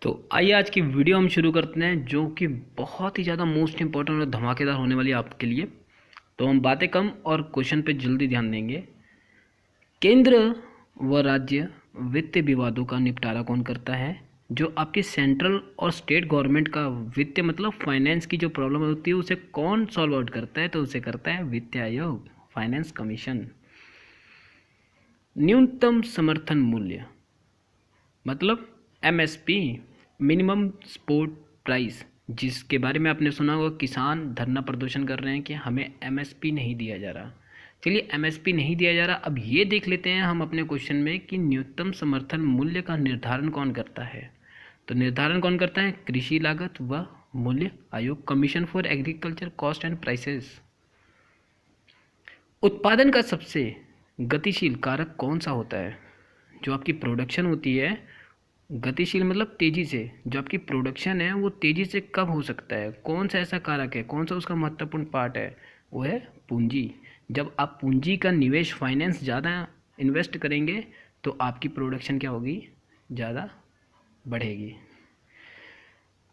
तो आइए आज की वीडियो हम शुरू करते हैं, जो कि बहुत ही ज़्यादा मोस्ट इंपॉर्टेंट और धमाकेदार होने वाली है आपके लिए। तो हम बातें कम और क्वेश्चन पे जल्दी ध्यान देंगे। केंद्र व राज्य वित्त विवादों का निपटारा कौन करता है? जो आपकी सेंट्रल और स्टेट गवर्नमेंट का वित्त मतलब फाइनेंस की जो प्रॉब्लम होती है उसे कौन सॉल्व आउट करता है? तो उसे करता है वित्त आयोग, फाइनेंस कमीशन। न्यूनतम समर्थन मूल्य मतलब एमएसपी, मिनिमम सपोर्ट प्राइस, जिसके बारे में आपने सुना होगा किसान धरना प्रदर्शन कर रहे हैं कि हमें एमएसपी नहीं दिया जा रहा। चलिए, एमएसपी नहीं दिया जा रहा, अब ये देख लेते हैं हम अपने क्वेश्चन में कि न्यूनतम समर्थन मूल्य का निर्धारण कौन करता है। तो निर्धारण कौन करता है? कृषि लागत व मूल्य आयोग, commission for agriculture cost and prices. उत्पादन का सबसे गतिशील कारक कौन सा होता है? जो आपकी प्रोडक्शन होती है, गतिशील मतलब तेज़ी से, जो आपकी प्रोडक्शन है वो तेज़ी से कब हो सकता है? कौन सा ऐसा कारक है, कौन सा उसका महत्वपूर्ण पार्ट है? वो है पूंजी। जब आप पूंजी का निवेश, फाइनेंस ज़्यादा इन्वेस्ट करेंगे तो आपकी प्रोडक्शन क्या होगी? ज़्यादा बढ़ेगी।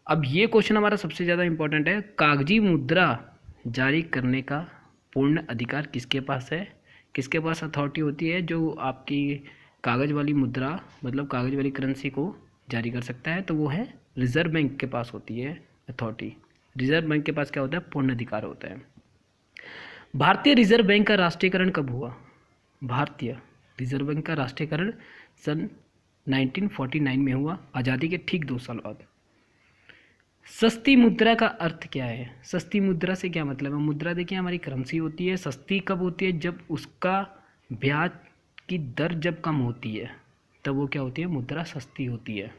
अब ये क्वेश्चन हमारा सबसे ज़्यादा इम्पोर्टेंट है। कागजी मुद्रा जारी करने का पूर्ण अधिकार किसके पास है? किसके पास अथॉरिटी होती है जो आपकी कागज़ वाली मुद्रा मतलब कागज़ वाली करेंसी को जारी कर सकता है? तो वो है रिजर्व बैंक के पास होती है अथॉरिटी। रिजर्व बैंक के पास क्या होता है? पूर्ण अधिकार होता है। भारतीय रिजर्व बैंक का राष्ट्रीयकरण कब हुआ? भारतीय रिजर्व बैंक का राष्ट्रीयकरण सन 1949 में हुआ, आज़ादी के ठीक 2 साल बाद। सस्ती मुद्रा का अर्थ क्या है? सस्ती मुद्रा से क्या मतलब है? मुद्रा देखिए हमारी करेंसी होती है। सस्ती कब होती है? जब उसका ब्याज की दर जब कम होती है तब वो क्या होती है? मुद्रा सस्ती होती है,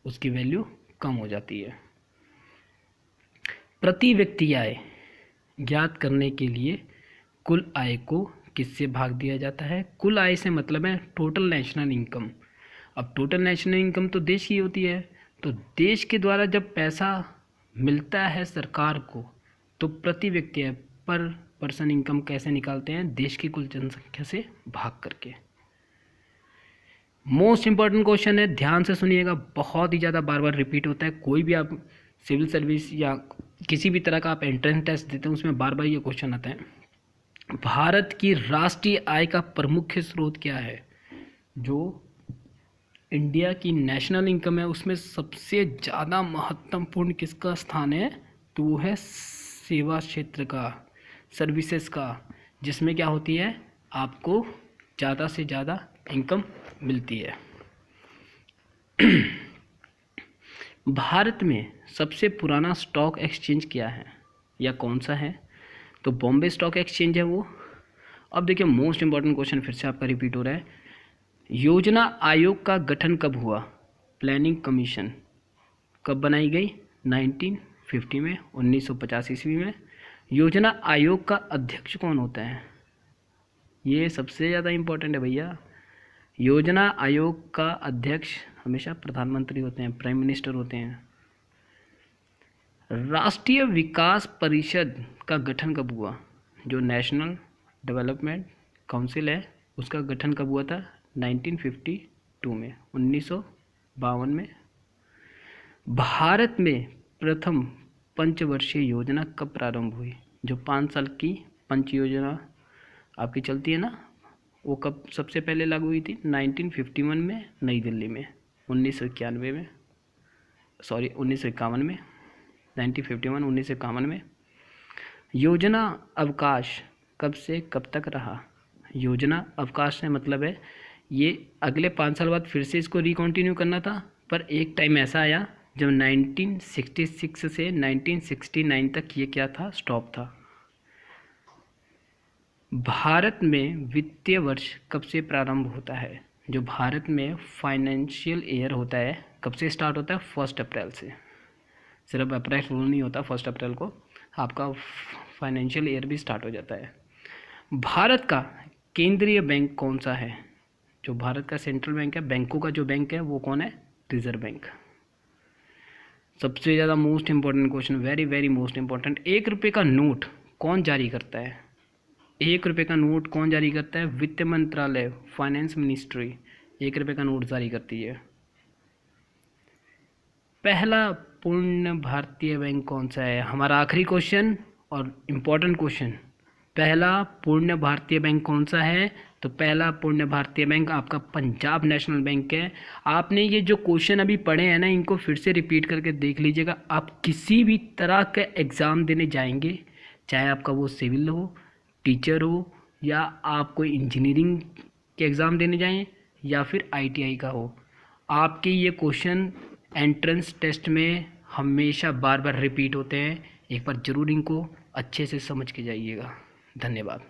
उसकी वैल्यू कम हो जाती है। प्रति व्यक्ति आय ज्ञात करने के लिए कुल आय को किससे भाग दिया जाता है? कुल आय से मतलब है टोटल नेशनल इनकम। अब टोटल नेशनल इनकम तो देश की होती है, तो देश के द्वारा जब पैसा मिलता है सरकार को तो प्रति व्यक्ति आय पर पर्सन इनकम कैसे निकालते हैं? देश की कुल जनसंख्या से भाग करके। मोस्ट इंपॉर्टेंट क्वेश्चन है, ध्यान से सुनिएगा, बहुत ही ज़्यादा बार बार रिपीट होता है। कोई भी आप सिविल सर्विस या किसी भी तरह का आप एंट्रेंस टेस्ट देते हैं उसमें बार बार ये क्वेश्चन आता है। भारत की राष्ट्रीय आय का प्रमुख स्रोत क्या है? जो इंडिया की नेशनल इनकम है उसमें सबसे ज़्यादा महत्वपूर्ण किसका स्थान है? तो वो है सेवा क्षेत्र का, सर्विसेज का, जिसमें क्या होती है? आपको ज़्यादा से ज़्यादा इनकम मिलती है। भारत में सबसे पुराना स्टॉक एक्सचेंज क्या है या कौन सा है? तो बॉम्बे स्टॉक एक्सचेंज है वो। अब देखिए मोस्ट इंपॉर्टेंट क्वेश्चन फिर से आपका रिपीट हो रहा है। योजना आयोग का गठन कब हुआ? प्लानिंग कमीशन कब बनाई गई? 1950 में, 1950 ईस्वी में। योजना आयोग का अध्यक्ष कौन होता है? ये सबसे ज़्यादा इम्पोर्टेंट है भैया। योजना आयोग का अध्यक्ष हमेशा प्रधानमंत्री होते हैं, प्राइम मिनिस्टर होते हैं। राष्ट्रीय विकास परिषद का गठन कब हुआ? जो नेशनल डेवलपमेंट काउंसिल है उसका गठन कब हुआ था? 1952 में, 1952 में। भारत में प्रथम पंचवर्षीय योजना कब प्रारंभ हुई? जो 5 साल की पंच योजना आपकी चलती है ना, वो कब सबसे पहले लागू हुई थी? 1951 में, नई दिल्ली में। 1951 में, सॉरी 1951 में, 1951, 1951 में। योजना अवकाश कब से कब तक रहा? योजना अवकाश से मतलब है ये अगले 5 साल बाद फिर से इसको रिकॉन्टिन्यू करना था, पर एक टाइम ऐसा आया जब 1966 से 1969 तक ये क्या था? स्टॉप था। भारत में वित्तीय वर्ष कब से प्रारंभ होता है? जो भारत में फाइनेंशियल ईयर होता है कब से स्टार्ट होता है? 1 अप्रैल से। सिर्फ अप्रैल फूल नहीं होता, 1 अप्रैल को आपका फाइनेंशियल ईयर भी स्टार्ट हो जाता है। भारत का केंद्रीय बैंक कौन सा है? जो भारत का सेंट्रल बैंक है, बैंकों का जो बैंक है वो कौन है? Reserve bank. सबसे ज़्यादा most important question, very very most important. 1 रुपये का नोट कौन जारी करता है? 1 रुपये का नोट कौन जारी करता है? वित्त मंत्रालय, फाइनेंस मिनिस्ट्री 1 रुपये का नोट जारी करती है। पहला पूर्ण भारतीय बैंक कौन सा है? हमारा आखिरी क्वेश्चन और इम्पोर्टेंट क्वेश्चन, पहला पूर्ण भारतीय बैंक कौन सा है? तो पहला पूर्ण भारतीय बैंक आपका पंजाब नेशनल बैंक है। आपने ये जो क्वेश्चन अभी पढ़े हैं ना, इनको फिर से रिपीट करके देख लीजिएगा। आप किसी भी तरह का एग्ज़ाम देने जाएंगे, चाहे आपका वो सिविल हो, टीचर हो, या आप कोई इंजीनियरिंग के एग्ज़ाम देने जाएं, या फिर आईटीआई का हो, आपके ये क्वेश्चन एंट्रेंस टेस्ट में हमेशा बार बार रिपीट होते हैं। एक बार ज़रूर इनको अच्छे से समझ के जाइएगा। धन्यवाद।